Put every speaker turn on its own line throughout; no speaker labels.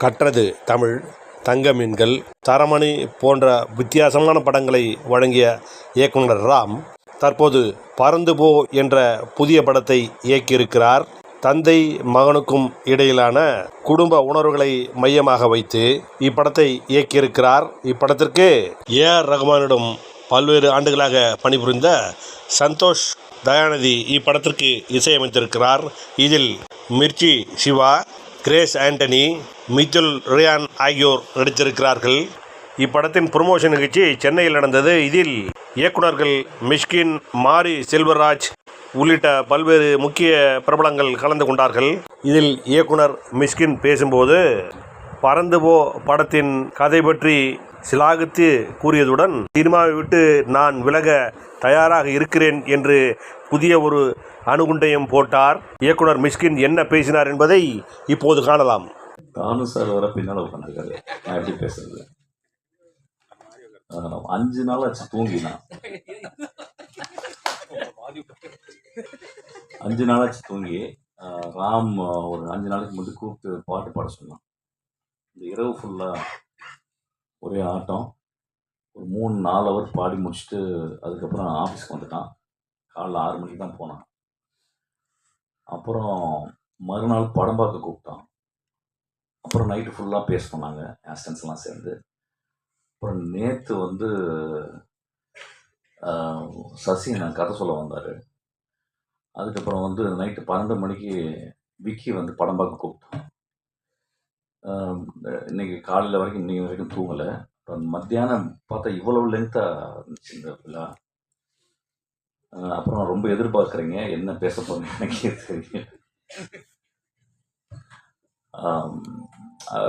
கற்றது தமிழ், தங்க மீன்கள், தரமணி போன்ற வித்தியாசமான படங்களை வழங்கிய இயக்குனர் ராம் தற்போது பறந்து போ என்ற புதிய படத்தை இயக்கியிருக்கிறார். தந்தை மகனுக்கும் இடையிலான குடும்ப உணர்வுகளை மையமாக வைத்து இப்படத்தை இயக்கியிருக்கிறார். இப்படத்திற்கு ஏ.ஆர். ரகுமானிடம் பல்வேறு ஆண்டுகளாக பணிபுரிந்த சந்தோஷ் தயாநிதி இப்படத்திற்கு இசையமைத்திருக்கிறார். இதில் மிர்ச்சி சிவா, கிரேஸ் ஆண்டனி, மிதுல் ரியான் ஆகியோர் நடித்திருக்கிறார்கள். இப்படத்தின் ப்ரமோஷன் நிகழ்ச்சி சென்னையில் நடந்தது. இதில் இயக்குனர்கள் மிஷ்கின், மாரி செல்வராஜ் உள்ளிட்ட பல்வேறு முக்கிய பிரபலங்கள் கலந்து கொண்டார்கள். இதில் இயக்குனர் மிஷ்கின் பேசும்போது பறந்து போ படத்தின் கதை பற்றி சிலாகித்து கூறியதுடன் சினிமாவை விட்டு நான் விலக தயாராக இருக்கிறேன் என்று புதிய ஒரு அணுகுண்டையும் போட்டார். இயக்குனர் மிஷ்கின் என்ன பேசினார் என்பதை இப்போது காணலாம்.
தானு சார் வர பின்னால் உட்காந்துருக்காரு. நான் எப்படி பேசுறது? 5 நாள் ஆச்சு தூங்கினா. 5 நாள் ஆச்சு தூங்கி. ராம் ஒரு 5 நாளைக்கு முன்னாடி கூப்பிட்டு பாட்டு பாட சொன்னான். இந்த இரவு ஃபுல்லாக ஒரே ஆட்டம். ஒரு 3-4 ஹவர் பாடி முடிச்சுட்டு அதுக்கப்புறம் ஆஃபீஸ்க்கு வந்துட்டான். காலைல 6 மணிக்கு தான் போனான். அப்புறம் மறுநாள் படம் பார்க்க கூப்பிட்டான். அப்புறம் நைட்டு ஃபுல்லாக பேச சொன்னாங்க ஆஸ்டன்ஸ்லாம் சேர்ந்து. அப்புறம் நேற்று வந்து சசி நான் கதை சொல்ல வந்தார். அதுக்கப்புறம் வந்து நைட்டு 12 மணிக்கு விக்கி வந்து படம் பார்க்க கூப்பிட்டான். இன்றைக்கி காலையில் வரைக்கும் இன்றைக்கி வரைக்கும் தூங்கலை. அப்புறம் மத்தியானம் பார்த்தா இவ்வளவு லென்த்தாக இருந்துச்சு இந்த விழா. அப்புறம் ரொம்ப எதிர்பார்க்குறீங்க, என்ன பேச போகிறீங்க எனக்கே தெரியும்.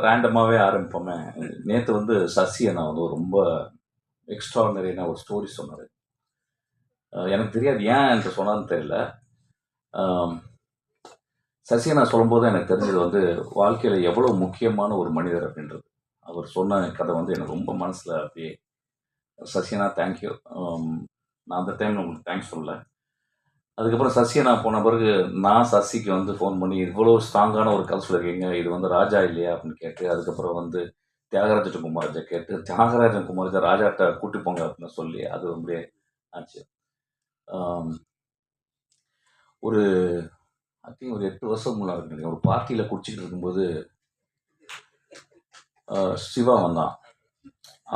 ரேண்டமாகவே ஆரம்பிப்போமே. நேற்று வந்து சசி நான் வந்து ரொம்ப எக்ஸ்ட்ரானரியான ஒரு ஸ்டோரி சொன்னார். எனக்கு தெரியாது ஏன் எனக்கு சொன்னான்னு தெரியல. சசியை நான் சொல்லும்போது எனக்கு தெரிஞ்சது வந்து வாழ்க்கையில் எவ்வளோ முக்கியமான ஒரு மனிதர் அப்படின்றது. அவர் சொன்ன கதை வந்து எனக்கு ரொம்ப மனசில் அப்படியே. சசியனா தேங்க்யூ. நான் அந்த டைம் உங்களுக்கு தேங்க்ஸ் சொல்லலை. அதுக்கப்புறம் சசியை நான் போன பிறகு நான் சசிக்கு வந்து ஃபோன் பண்ணி இவ்வளோ ஸ்ட்ராங்கான ஒரு கதை சொல்லியிருக்கீங்க, இது வந்து ராஜா இல்லையா அப்படின்னு கேட்டு, அதுக்கப்புறம் வந்து தியாகராஜன் குமாரஜா கேட்டு, தியாகராஜன் குமாரஜா ராஜாட்ட கூட்டி போங்க அப்படின்னு சொல்லி அது அப்படியே ஆச்சு. ஒரு ஐ திங்க் ஒரு 8 வருஷம் முன்னாடி ஒரு பார்ட்டியில் குடிச்சிக்கிட்டு இருக்கும்போது சிவா வந்தான்.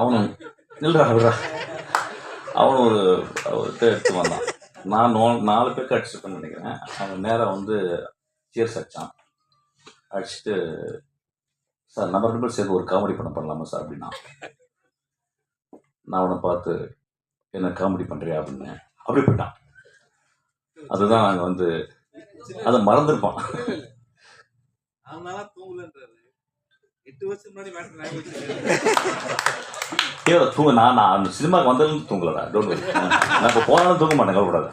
அவனும் இல்லைடா அவனும் ஒரு எடுத்து வந்தான். நான் 4 பேருக்கு அடிச்சுருப்பேன்னு நினைக்கிறேன். அவன் நேராக வந்து சேர்ஸ் அடித்தான். அடிச்சுட்டு சார் நம்ம 2 பேர் சேர்ந்து ஒரு காமெடி பண்ணலாமா சார் அப்படின்னா. நான் அவனை பார்த்து என்ன காமெடி பண்ணுறியா அப்படின்னு அப்படி போயிட்டான். அதுதான் நாங்கள் வந்து அதை மறந்துருப்பான். தூங்க நான் அந்த சினிமாவுக்கு வந்ததுலேருந்து தூங்கலடா. Don't worry. நான் இப்போ போனாலும் தூங்க மாட்டேன், கவலைப்படாத.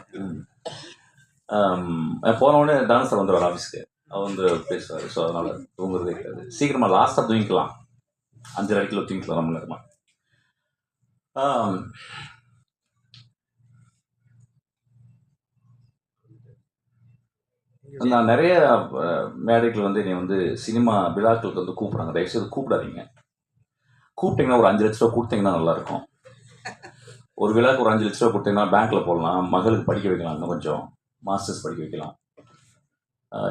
போனவுடனே டான்ஸ் சார் வந்துடுவார் ஆஃபீஸ்க்கு. அவர் வந்து பேசுவார். ஸோ அதனால் தூங்குறதே இருக்காது. சீக்கிரமாக லாஸ்ட்டாக தூங்கிக்கலாம். 5:30 தூங்கிக்கலாம் நம்ம நேரமாக. நான் நிறைய மேடைகள் வந்து என்னை வந்து சினிமா விழாக்களுக்கு வந்து கூப்பிட்றாங்க. தயவுசெய்து கூப்பிடாதீங்க. கூப்பிட்டிங்கன்னா ஒரு 5 லட்ச ரூபா கொடுத்தீங்கன்னா நல்லாயிருக்கும். ஒரு விழாக்கு ஒரு 5 லட்ச ரூபா கொடுத்தீங்கன்னா பேங்க்கில் போடலாம், மகளுக்கு படிக்க வைக்கலாம், இன்னும் கொஞ்சம் மாஸ்டர்ஸ் படிக்க வைக்கலாம்.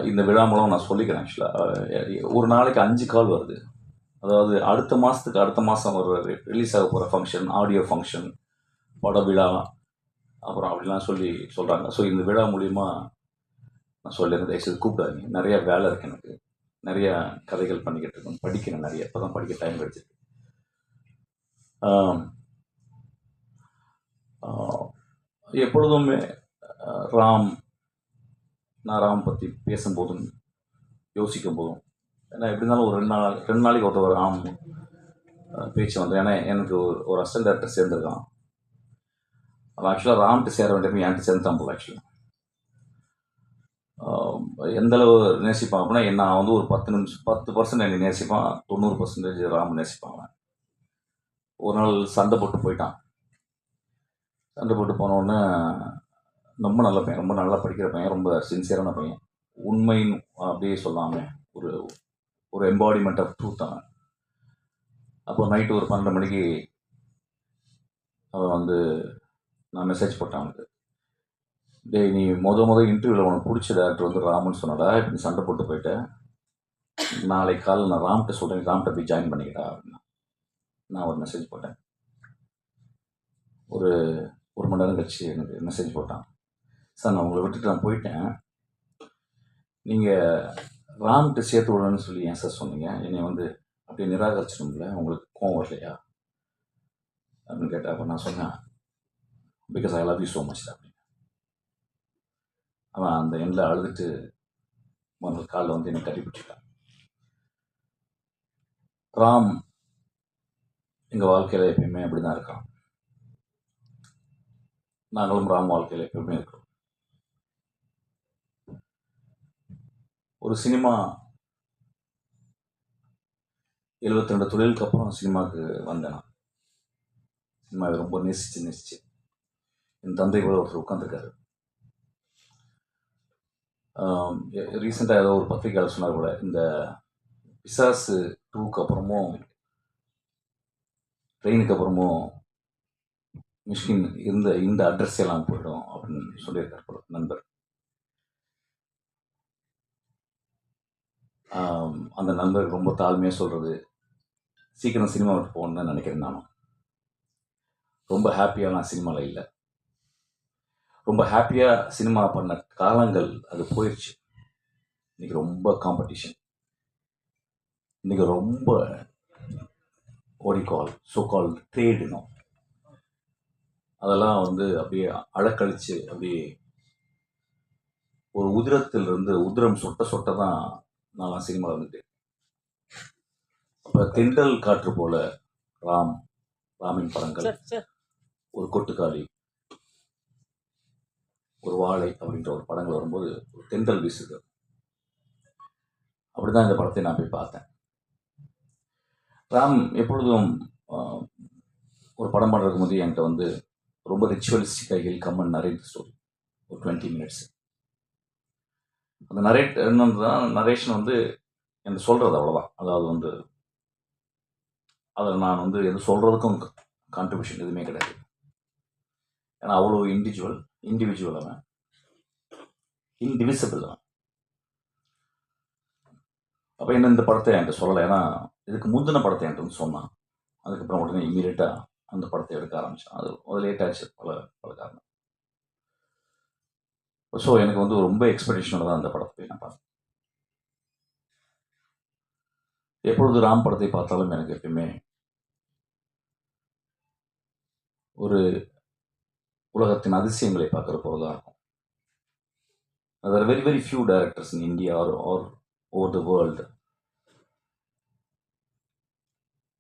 இந்த விழா மூலம் நான் சொல்லிக்கிறேன். ஆக்சுவலாக ஒரு நாளைக்கு 5 கால் வருது. அதாவது அடுத்த மாதம் ஒரு ரிலீஸ் ஆக போகிற ஃபங்க்ஷன், ஆடியோ ஃபங்க்ஷன், பட விழா, அப்புறம் அப்படிலாம் சொல்கிறாங்க. ஸோ இந்த விழா மூலிமா நான் சொல்லியிருந்தேன், தயவுசெய்து கூப்பிடாதீங்க. நிறைய வேலை இருக்குது எனக்கு. நிறைய கதைகள் பண்ணிக்கிட்டு இருக்கேன், படிக்கிறேன் நிறைய. இப்போ தான் படிக்க டைம் கிடச்சிருக்கு. எப்பொழுதுமே நான் ராம் பற்றி பேசும்போதும் யோசிக்கும் போதும், ஏன்னா எப்படி இருந்தாலும் ஒரு 2 நாளைக்கு ஒரு ராம் பேச்சு வந்து, ஏன்னா எனக்கு ஒரு அசிஸ்டன்ட் டைரக்டர் சேர்ந்துருக்கான். அவன் ஆக்சுவலாக ராம்கிட்ட சேர வேண்டியது என்கிட்ட சேர்ந்துட்டான் போல. ஆக்சுவலாக எந்தளவு நேசிப்பான் அப்படின்னா, நான் வந்து ஒரு 10% என்னை நேசிப்பான், 90% ராம் நேசிப்பாங்க. ஒரு நாள் சண்டை போட்டு போயிட்டான். சண்டை போட்டு போனோடனே ரொம்ப நல்ல பையன், ரொம்ப நல்லா படிக்கிற பையன், ரொம்ப சின்சியரான பையன். உண்மைன்னு அப்படியே சொல்லாமல் ஒரு எம்பாடிமெண்ட் ஆஃப் ட்ரூத் அவன். அப்போ நைட்டு ஒரு 12 மணிக்கு அவன் வந்து நான் மெசேஜ் போட்டேன் அவனுக்கு. டேய் நீ இன்டர்வியூவில் உனக்கு பிடிச்ச டேரக்டர் வந்து ராமன் சொன்னடா, இப்படி சண்டை போட்டு போயிட்டேன். நாளைக்கு காலையில் நான் ராம்கிட்ட சொல்கிறேன், ராம்கிட்ட போய் ஜாயின் பண்ணிக்கிட்டா அப்படின்னா. நான் ஒரு மெசேஜ் போட்டேன். ஒரு 1 மணி நேரம் கழிச்சு எனக்கு மெசேஜ் போட்டான். சார் நான் உங்களை விட்டுட்டு நான் போயிட்டேன், நீங்கள் ராம்கிட்ட சேர்த்து விடணும்னு சொல்லி ஏன் சார் சொன்னீங்க? என்னை வந்து அப்படியே நிராகரிச்சிடும்ல, உங்களுக்கு கோவம் வரலையா அப்படின்னு கேட்டேன். அப்போ நான் சொன்னேன், because I love you so much அப்படின்னு. அவன் அந்த எண்ணில் அழுதுட்டு முதல் காலில் வந்து என்னை கட்டி பிடிச்சிட்டான். ராம் எங்கள் வாழ்க்கையில் எப்பயுமே அப்படி தான் இருக்கான். நாங்களும் ராம் வாழ்க்கையில் எப்பயுமே இருக்கிறோம். ஒரு சினிமா 72 தொழிலுக்கு அப்புறம் சினிமாவுக்கு வந்தேன். நான் சினிமாவை ரொம்ப நேசிச்சு என் தந்தை கூட ஒருத்தர் உட்காந்துருக்காரு. ரீசெண்டாக ஏதோ ஒரு பத்திரிகையாளர் சொன்னார் கூட, இந்த பிசாசு 2க்கு அப்புறமும் ட்ரெயினுக்கு அப்புறமும் மிஷ்கின் இந்த அட்ரஸ் எல்லாம் போயிடும் அப்படின்னு சொல்லியிருக்கார் போல நண்பர். அந்த நண்பர் ரொம்ப தாழ்மையாக சொல்கிறது, சீக்கிரம் சினிமா விட்டு போகணுன்னு நினைக்கிறேன். நானும் ரொம்ப ஹாப்பியாக நான் சினிமாவில் இல்லை. ரொம்ப ஹாப்பியாக சினிமா பண்ண காலங்கள் அது போயிடுச்சு. இன்றைக்கி ரொம்ப காம்படிஷன், இன்றைக்கி ரொம்ப சோகால் ட்ரேடுனும் அதெல்லாம் வந்து அப்படியே அழக்கழிச்சு அப்படியே ஒரு உதிரம் சொட்ட தான் நான் சினிமா வந்துட்டு. அப்போ தென்றல் காற்று போல ராமின் படங்கள், ஒரு கொட்டுக்காளி, ஒரு வாழை அப்படின்ற ஒரு படங்கள் வரும்போது ஒரு தென்றல் வீசுது. அப்படிதான் இந்த படத்தை நான் போய் பார்த்தேன். ராம் எப்பொழுதும் ஒரு படம் பண்ணுறதுக்கு போது என்கிட்ட வந்து ரொம்ப ரிச்சுவலிஸ்டிக்காக he'll come and narrate story ஒரு 20 minutes. அந்த நரேஷன் வந்து எனக்கு சொல்கிறது அவ்வளோதான். அதாவது வந்து அதில் நான் வந்து எது சொல்கிறதுக்கும் கான்ட்ரிபியூஷன் எதுவுமே கிடையாது. ஏன்னா அவ்வளோ இண்டிவிஜுவல் அவன், இன்டிவிசிபிள் அவன். அப்போ என்ன இந்த படத்தை என்கிட்ட சொல்லலை. ஏன்னா இதுக்கு முந்தின படத்தை என்கிட்ட வந்து சொன்னான். அதுக்கப்புறம் உடனே இம்மீடியட்டாக அந்த படத்தை எடுக்க ஆரம்பித்தான். அது லேட் ஆச்சு பல காரணம். ஸோ எனக்கு வந்து ரொம்ப எக்ஸ்பெக்டேஷனோட தான் அந்த படத்தை போய் நான் பார்த்தேன். எப்பொழுது ராம் படத்தை பார்த்தாலும் எனக்கு எப்பயுமே ஒரு உலகத்தின் அதிசயங்களை பார்க்குற போல தான் இருக்கும். There are very, very few directors in India or over the world.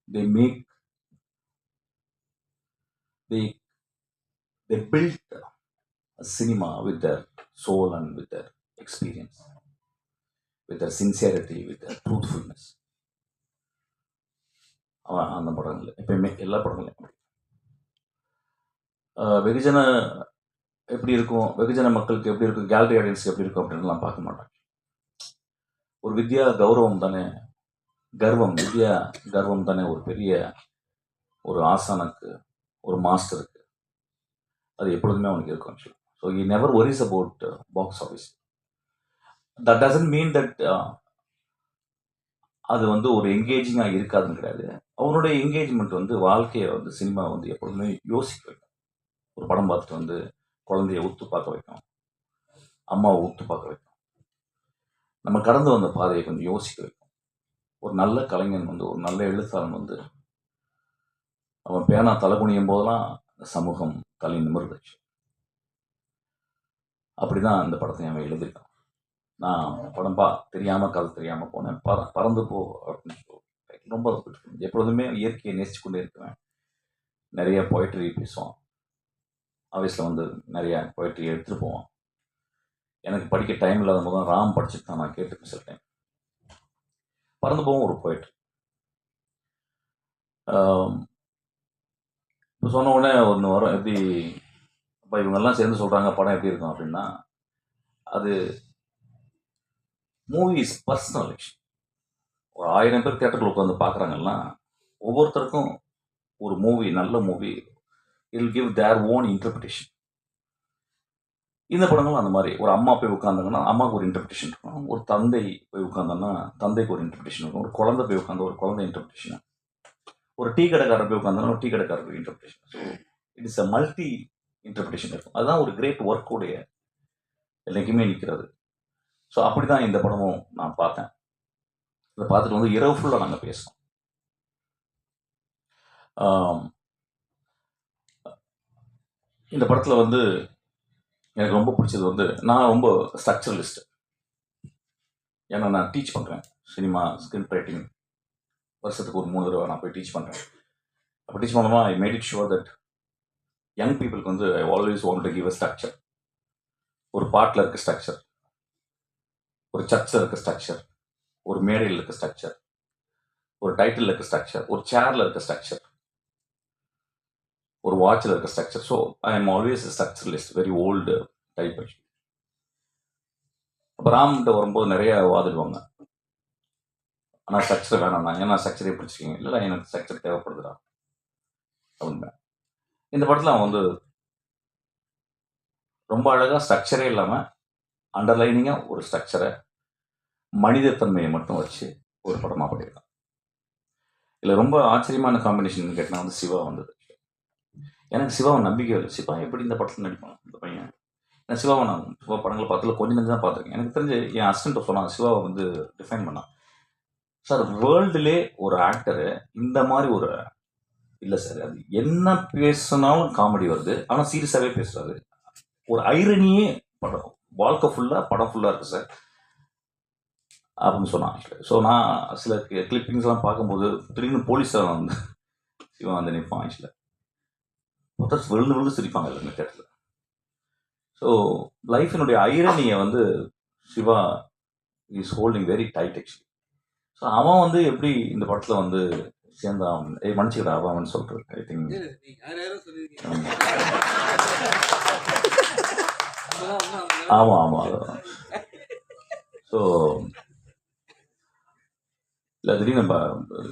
They built a cinema with their soul and with their experience, with their sincerity, with their truthfulness. அந்த படங்கள் எப்பயுமே எல்லா படங்களையும் வெகுஜன எப்படி இருக்கும், வெகுஜன மக்களுக்கு எப்படி இருக்கும், கேலரி ஆடியன்ஸ்க்கு எப்படி இருக்கும் அப்படின்லாம் பார்க்க மாட்டாங்க. ஒரு வித்யா கௌரவம் தானே, வித்யா கர்வம் தானே ஒரு பெரிய ஒரு ஆசானுக்கு, ஒரு மாஸ்டருக்கு அது எப்பொழுதுமே அவனுக்கு இருக்கும் actually. So he never ஒரிஸ் about box office. That doesn't mean that அது வந்து ஒரு என்கேஜிங்காக இருக்காதுன்னு கிடையாது. அவனுடைய என்கேஜ்மெண்ட் வந்து வாழ்க்கையை வந்து சினிமா வந்து எப்பொழுதுமே யோசிக்க வைக்கும். ஒரு படம் பார்த்துட்டு வந்து குழந்தைய உத்து பார்க்க வைக்கும், அம்மாவை உத்து பார்க்க வைக்கும், நம்ம கடந்து வந்த பாதையை கொஞ்சம் யோசிக்க வைக்கும். ஒரு நல்ல கலைஞன் வந்து, ஒரு நல்ல எழுத்தாளன் வந்து அவன் பேனா தலை குனியும் போதெல்லாம் இந்த சமூகம் தலை நிமிர்ந்துச்சு. அப்படிதான் அந்த படத்தை அவன் எழுதியிருக்கான். நான் படம் தெரியாமல் கதை தெரியாமல் போனேன். பறந்து போ அப்படின்னு ரொம்ப எப்பொழுதுமே இயற்கையை நேசிச்சு கொண்டே இருக்குவேன். நிறைய போய்ட்ரி பேசுவான். ஆஃபீஸில் வந்து நிறைய போய்ட்ரி எடுத்துகிட்டு போவான். எனக்கு படிக்க டைம் இல்லாத போது தான் ராம் படிச்சுட்டு தான் நான் கேட்டு சில டைம். பறந்து போவோம் ஒரு போய்ட்ரி. இப்போ சொன்ன உடனே ஒன்று வரும், எப்படி இப்போ இவங்கெல்லாம் சேர்ந்து சொல்கிறாங்க படம் எப்படி இருக்கும் அப்படின்னா, அது மூவி இஸ் பர்சனல் விஷயம். ஒரு 1000 பேர் தேட்டரில் உட்காந்து பார்க்குறாங்கன்னா ஒவ்வொருத்தருக்கும் ஒரு மூவி, நல்ல movie, will give their own interpretation. இந்த படங்களும் அந்த மாதிரி. ஒரு அம்மா போய் உட்காந்தாங்கன்னா அம்மாவுக்கு ஒரு இன்டர்பிரிட்டேஷன் இருக்கும். ஒரு தந்தை போய் உட்காந்தான்னா தந்தைக்கு ஒரு இன்டர்பிரிட்டேஷன் இருக்கும். ஒரு குழந்தை போய் உட்காந்து ஒரு குழந்தை இன்டர்பிரிட்டேஷன். ஒரு டீ கடைக்காரர் போய் உட்காந்தாலும் ஒரு டீ கடைக்காரர் interpretation. So it is a multi interpretation இருக்கும். அதுதான் ஒரு கிரேட் ஒர்க்குடைய என்றைக்குமே நிற்கிறது. ஸோ அப்படி தான் இந்த படமும் நான் பார்த்தேன். இதை பார்த்துட்டு வந்து இரவு ஃபுல்லாக நாங்கள் பேசணும். இந்த படத்தில் வந்து எனக்கு ரொம்ப பிடிச்சது வந்து நான் ரொம்ப ஸ்ட்ரக்சரலிஸ்ட். ஏன்னா நான் டீச் பண்ணுறேன் சினிமா ஸ்கிரிப்ட் ரைட்டிங். வருஷத்துக்கு ஒரு 3 தடவை நான் போய் டீச் பண்ணுறேன். அப்போ டீச் பண்ணுமா I made it sure that young பீப்புளுக்கு வந்து I always want to give a structure. ஒரு பாட்டில் இருக்க ஸ்ட்ரக்சர், ஒரு சர்ச்சில் இருக்க ஸ்ட்ரக்சர், ஒரு மேடையில் இருக்க ஸ்ட்ரக்சர், ஒரு டைட்டில் இருக்க ஸ்ட்ரக்சர், ஒரு சேரில் இருக்க ஸ்ட்ரக்சர், ஒரு வாட்சில் இருக்க structure. So I am always structuralist, very old type. அப்போ ராம்கிட்ட வரும்போது நிறைய வாதிடுவாங்க, ஆனால் ஸ்ட்ரக்சர் வேணாம், நான் ஏன்னா ஸ்ட்ரக்சரே பிடிச்சிருக்கீங்க. இல்லை எனக்கு ஸ்ட்ரக்சர் தேவைப்படுதுடா அப்படின்னு. இந்த படத்தில் அவன் வந்து ரொம்ப அழகாக ஸ்ட்ரக்சரே இல்லாமல் அண்டர்லைனிங்காக ஒரு ஸ்ட்ரக்சரை மனிதத்தன்மையை மட்டும் வச்சு ஒரு படமாக பண்ணியிருக்கான். இதில் ரொம்ப ஆச்சரியமான காம்பினேஷன் கேட்டால் வந்து சிவா வந்தது. எனக்கு சிவாவை நம்பிக்கை இல்லை. சிவா எப்படி இந்த படத்தில் நடிப்பான் இந்த பையன்? ஏன்னா சிவாவை நான் சிவா படங்களை பார்த்ததில் கொஞ்சம் நஞ்சு தான் பார்த்துருக்கேன். எனக்கு தெரிஞ்சு என் அசிஸ்டன்ட் சொன்னான் சிவாவை வந்து டிஃபைன் பண்ணான். சார் வேர்ல்டுலே ஒரு ஆக்டரு இந்த மாதிரி ஒரு இல்லை சார், அது என்ன பேசினாலும் காமெடி வருது, ஆனால் சீரியஸாகவே பேசுறாரு, ஒரு ஐரனியே படம், வாழ்க்கை ஃபுல்லாக படம் ஃபுல்லாக இருக்குது சார் அப்படின்னு சொன்னான். ஸோ நான் சில கிளிப்பிங்ஸ்லாம் பார்க்கும்போது திடீர்னு போலீஸாக வந்து சிவா வந்து நிற்பான். ஆக்சுவலாக மொத்தம் விழுந்து விழுந்து சிரிப்பாங்க இல்லை தேட்டரில். ஸோ லைஃபினுடைய ஐரனியை வந்து Shiva is holding very tight actually. So அவன் வந்து எப்படி இந்த படத்தில் வந்து சேர்ந்தான், மன்னிச்சுக்கிற அவன் சொல்கிறேன். ஐ திங்க் ஆமாம் ஆமாம் அதுதான். ஸோ இல்லை திடீர்னு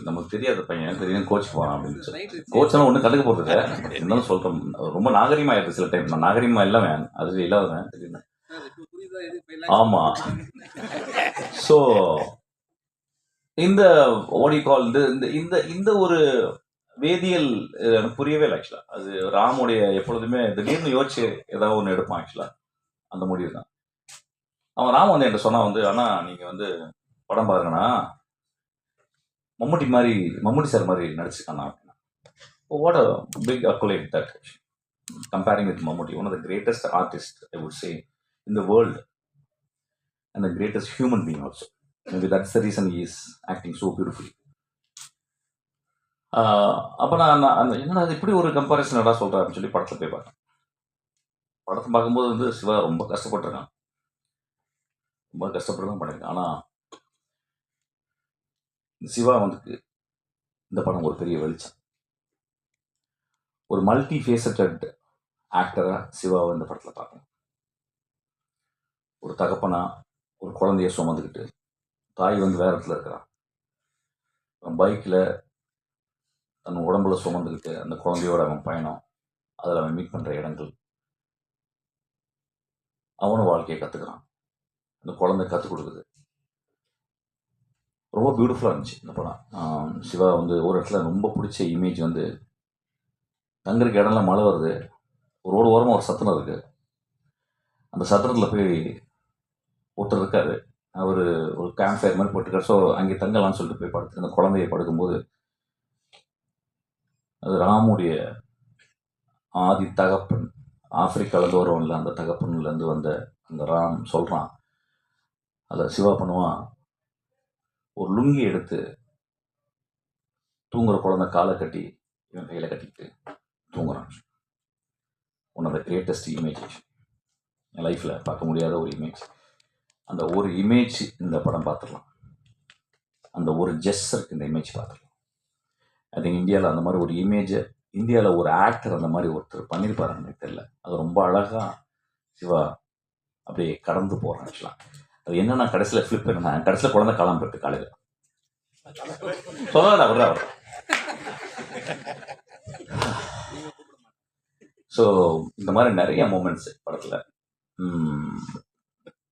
நமக்கு தெரியாத பையன் திடீர்னு கோச்சுக்கு போகிறான் அப்படின்னு சொல்லி கோச்செல்லாம் ஒன்றும் கண்டுக்க போகிறது இருந்தாலும் சொல்கிறோம். ரொம்ப நாகரிகமாக ஆயிடுது சில டைம். நான் நாகரிகமாக இல்லாமல் அது இல்லாதவன் திடீர்னு. ஆமாம். ஸோ இந்த ஓடி கால் இந்த இந்த ஒரு வேதியியல் எனக்கு புரியவே இல்லை ஆக்சுவலாக. அது ராமுடைய எப்பொழுதுமே திடீர்னு யோசிச்சு ஏதாவது ஒன்று எடுப்பான் ஆக்சுவலாக. அந்த முடிவு தான். அவன் ராம் வந்து என்கிட்ட சொன்னா வந்து, ஆனால் நீங்கள் வந்து படம் பாருங்கண்ணா மம்முட்டி சார் மாதிரி நடிச்சிருக்கானா அப்படின்னா. What a big accolade that comparing with Mammootty, one of the greatest artist I would say in the world and the greatest human being also. Maybe that's the reason he is acting so beautifully. அப்போ நான் அந்த என்னடா அது இப்படி ஒரு comparison எல்லாம் சொல்கிறேன் அப்படின்னு சொல்லி படத்தில் போய் பார்த்தேன். படத்தை பார்க்கும்போது வந்து சிவா ரொம்ப கஷ்டப்பட்டுருக்கான், ரொம்ப கஷ்டப்பட்டு தான் பண்ணியிருக்கான். ஆனால் சிவா வந்து இந்த படம் ஒரு பெரிய வெளிச்சம். ஒரு மல்டி ஃபேசட்டட் ஆக்டராக சிவாவை இந்த படத்தில் பார்க்கணும். ஒரு தகப்பனா ஒரு குழந்தைய சுமந்துக்கிட்டு, தாய் வந்து வேற இடத்துல இருக்கிறான், பைக்கில் தன் உடம்புல சுமந்துக்கிட்டு அந்த குழந்தையோட அவன் பயணம், அதில் அவன் மீட் பண்ணுற இடங்கள், அவனும் வாழ்க்கையை கற்றுக்கிறான், அந்த குழந்தை கற்றுக் கொடுக்குது. ரொம்ப பியூட்டிஃபுல்லாக இருந்துச்சு இந்த படம். சிவா வந்து ஒரு இடத்துல ரொம்ப பிடிச்ச இமேஜ் வந்து தங்குறதுக்கு இடம்லாம் மழை வருது, ஒரு ரோடு ஓரமாக ஒரு சத்திரம் இருக்குது, அந்த சத்திரத்தில் போய் ஒருத்தர் இருக்காரு, அவர் ஒரு கேம்ப் ஃபயர் மாதிரி போட்டுருக்காரு. ஸோ அங்கே தங்கலாம்னு சொல்லிட்டு போய் படுத்து அந்த குழந்தைய படுக்கும்போது அது ராமுடைய ஆதி தகப்பன், ஆப்பிரிக்காலேருந்து வருவன்ல அந்த தகப்பன்லேருந்து வந்த அந்த ராம் சொல்கிறான். அதில் சிவா பண்ணுவான், ஒரு லுங்கி எடுத்து தூங்குற குழந்தை காலை கட்டி இவன் கையில் கட்டிக்கிட்டு தூங்குறான். One of the greatest image என் லைஃப்பில் பார்க்க முடியாத ஒரு இமேஜ். அந்த ஒரு இமேஜ் இந்த படம் பார்த்துடலாம், அந்த ஒரு ஜெஸ்டருக்கு இந்த இமேஜ் பார்த்துடலாம். ஐ திங்க் இந்தியாவில் அந்த மாதிரி ஒரு இமேஜை இந்தியாவில் ஒரு ஆக்டர் அந்த மாதிரி ஒருத்தர் பண்ணியிருப்பாரு எனக்கு தெரியல. அது ரொம்ப அழகாக சிவா அப்படியே கடந்து போகிறான். ஆக்சுவலாக அது என்னன்னா கடைசியில் ஃப்ளிப் என்னன்னா கடைசியில் குழந்தை காலாம போயிட்டு காலையில் சொல்லாடா வர்றா ஸோ இந்த மாதிரி நிறைய மூமெண்ட்ஸ் படத்தில்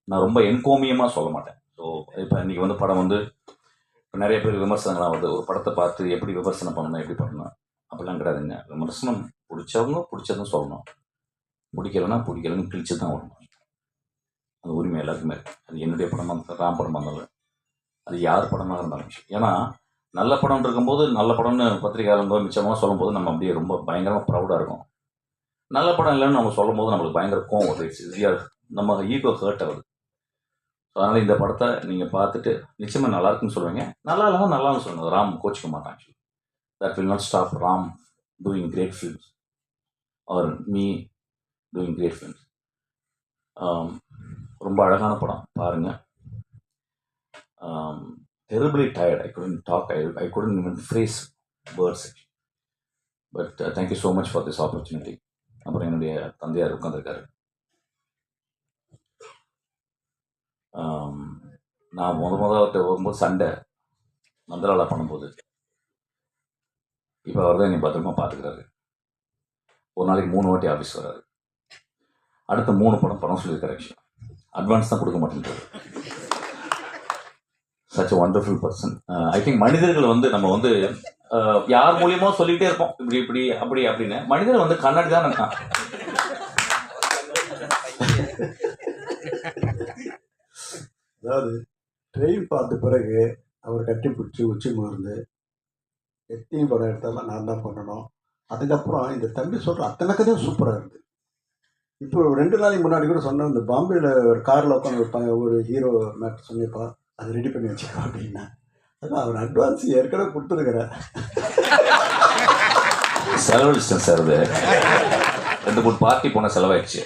நான் ரொம்ப என்கோமியமாக சொல்ல மாட்டேன். ஸோ இப்போ இன்றைக்கி வந்து படம் வந்து இப்போ நிறைய பேர் விமர்சனங்கள்லாம் வருது, ஒரு படத்தை பார்த்து எப்படி விமர்சனம் பண்ணணும், எப்படி பண்ணணும், அப்படிலாம் கிடையாதுங்க. விமர்சனம் பிடிச்சவங்க பிடிச்சதும் சொல்லணும், பிடிக்கலன்னா பிடிக்கலன்னு கிழிச்சு தான் வரணும். அந்த உரிமை எல்லாருக்குமே இருக்குது. அது என்னுடைய படமாக இருந்தாலும், ராம் படமாக இருந்தாலும், அது யார் படமாக இருந்தாலும். ஏன்னா நல்ல படம் இருக்கும்போது நல்ல படம்னு பத்திரிகையாளங்க மிச்சமாக சொல்லும்போது நம்ம அப்படியே ரொம்ப பயங்கரமாக ப்ரௌடாக இருக்கும். நல்ல படம் இல்லைன்னு நம்ம சொல்லும் போது நம்மளுக்கு பயங்கர கோவம் வருது, நம்ம ஈகோ ஹர்ட் ஆகுது. ஸோ அதனால் இந்த படத்தை நீங்கள் பார்த்துட்டு நிச்சயமாக நல்லா இருக்குன்னு சொல்லுவீங்க. நல்லா இல்லைன்னா நல்லான்னு சொல்லுங்கள். ராம் கோச்சிக்க மாட்டான். Actually that will not stop Ram doing great films or me doing great films. ரொம்ப அழகான படம், பாருங்கள். Terribly tired. I couldn't talk. I couldn't even phrase words. But thank you so much for this opportunity. அப்புறம் என்னுடைய தந்தையார் உட்காந்துருக்காரு. நான் முதல்ல வரும்போது சண்டை மந்திராலா பண்ணும்போது, இப்போ அவர் தான் என்னை பத்திரமா பார்த்துக்கிறாரு. ஒரு நாளைக்கு 3 வாட்டி ஆஃபீஸ் வர்றாரு. அடுத்த 3 படம் சொல்லியிருக்காரு. ஆக்சுவலாக அட்வான்ஸ் தான் கொடுக்க மாட்டேன்றாரு. Such a wonderful person. I think மனிதர்கள் வந்து நம்ம வந்து யார் மூலியமோ சொல்லிகிட்டே இருப்போம், இப்படி இப்படி அப்படி அப்படின்னு. மனிதர் வந்து கண்ணாடி தான் இருக்கான்.
அதாவது ட்ரெயின் பார்த்த பிறகு அவர் கட்டி பிடிச்சி உச்சி முகர்ந்து எத்தனை படம் எடுத்தாலும் நான் தான் பண்ணணும். அதுக்கப்புறம் இந்த தம்பி சொல்கிற அத்தனை கதையும் சூப்பராக இருக்குது. இப்போ 2 நாளைக்கு முன்னாடி கூட சொன்னேன், இந்த பாம்பேயில் ஒரு காரில் உட்காந்து ஒரு ஹீரோ மேட்ரு சொன்னிப்பா, அதை ரெடி பண்ணி வச்சுக்கோ அப்படின்னா. அதான் அவர் அட்வான்ஸ் ஏற்கனவே கொடுத்துருக்குறேன்.
செலவழிச்சேன் சார். அது 2-3 பார்ட்டி போன செலவாயிடுச்சு.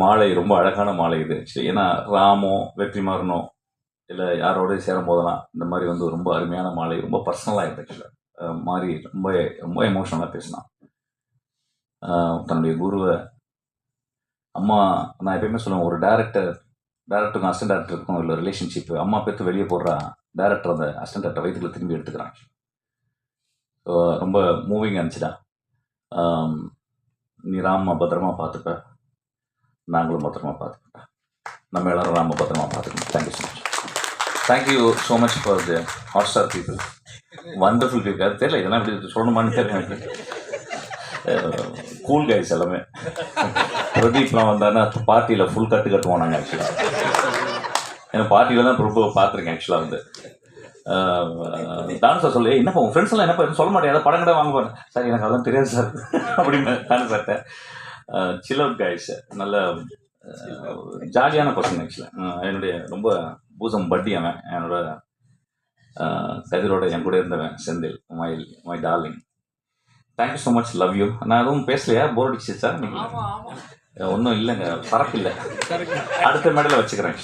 மாலை ரொம்ப அழகான மாலை இது. ஏன்னா ராமோ வெற்றிமாறனோ இல்லை யாரோட சேரும் போதெல்லாம் இந்த மாதிரி வந்து ரொம்ப அருமையான மாலை, ரொம்ப பர்சனலாக இருந்துச்சு. மாதிரி ரொம்ப ரொம்ப எமோஷனலாக பேசினான். தன்னுடைய குருவை அம்மா, நான் எப்பயுமே சொல்லுவேன், ஒரு டேரக்டருக்கும் அசிஸ்டன்ட் டேரக்டருக்கும் இல்லை ரிலேஷன்ஷிப்பு, அம்மா பேர்த்து வெளியே போடுறா, டேரக்டர் அந்த அசிஸ்டன்ட் டேரக்டர் வயிற்றுல திரும்பி எடுத்துக்கிறான். ஸோ ரொம்ப மூவிங்காக இருந்துச்சுடா. நீ ராம பத்திரமா பார்த்துப்ப, நாங்களும் பத்திரமா பார்த்துக்கிட்டா, நம்ம எல்லாரும் ராம பத்திரமா பார்த்துக்கணும். Thank you so much. Thank you so much for the Hotstar people, wonderful people. அது தெரியல இதெல்லாம் இப்படி சொல்லணுமான்னு தெரியல எனக்கு. கூல் கைஸ் எல்லாமே. பிரதீப்லாம் வந்தாருன்னா பார்ட்டியில் ஃபுல் கட்டுவோம் நாங்கள். ஆக்சுவலாக ஏன்னா பார்ட்டியில் தான் ரொம்ப பார்த்துருக்கேன். ஆக்சுவலாக வந்து டான்ஸை சொல்லி என்னப்பா உங்கள் ஃப்ரெண்ட்ஸ் எல்லாம் என்னப்பா சொல்ல மாட்டேன், ஏதாவது படம் கூட வாங்க போகிறேன் சார், எனக்கு அதெல்லாம் தெரியாது சார் அப்படின்னு டான்ஸ் ஆட்டேன். சில் அவுட் கைஸ், நல்ல ஜாலியான பர்சன். ஆக்சுவலாக என்னுடைய ரொம்ப பூசம் பட்டி அவன், என்னோட கதிரோட என் கூட இருந்தவன் Senthil, my darling. Thank you so much, love you. நான் எதுவும் பேசலையா, போர் அடிச்சு சார்? ஒன்றும் இல்லைங்க, பறக்கு இல்லை. அடுத்த மேடையில் வச்சுக்கிறேன்.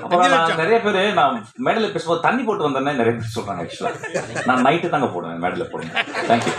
அப்புறம் நான் நிறைய பேர் நான் மேடையில் பேசும்போது தண்ணி போட்டு வந்தேன்னே நிறைய பேர் சொல்கிறாங்க. ஆக்சுவலாக நான் நைட்டு தாங்க போடுவேன், மேடையில் போடுவேன். தேங்க்யூ.